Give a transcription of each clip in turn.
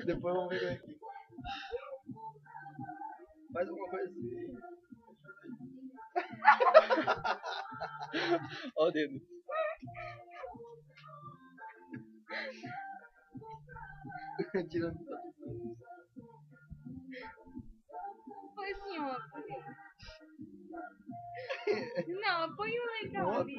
Depois vamos ver como é que. Faz alguma coisa assim. Olha o dedo. Tirando. Foi assim, ó. Não, põe um legal ali.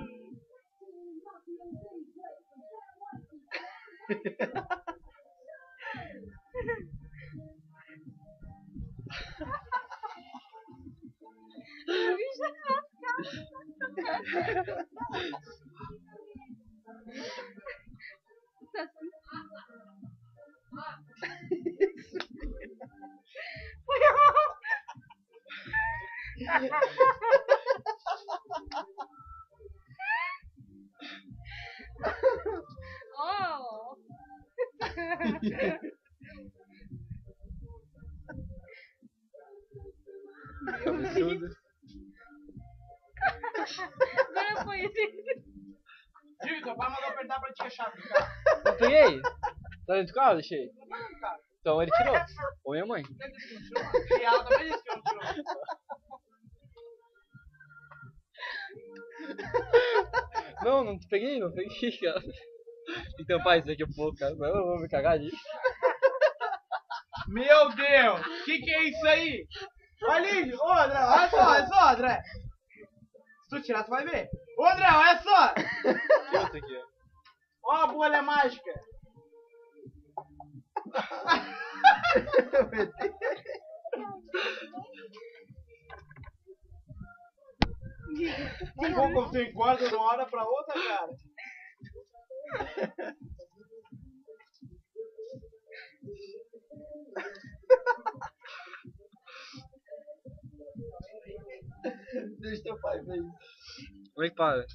O bicho tá assim. Foi oh. Absurdo. Agora foi esse. Vitor, vai mandar apertar pra ti a chave do carro. Não peguei? Tá dentro do carro? Deixei. Não tá no carro. Então ele tirou. Ou minha mãe. Quem disse que não tirou? E ela também disse que não tirou. Não peguei, cara. Então faz daqui a pouco, cara. Mas eu vou me cagar disso. Meu Deus! Que é isso aí? Olha ali! Ô André, olha só, André! Se tu tirar, tu vai ver. Ô André, olha só! Que outro aqui, ó. Ó a bolha mágica! Mas como você encorda de uma hora pra outra, cara? Deixa teu pai ver isso. Como é que para?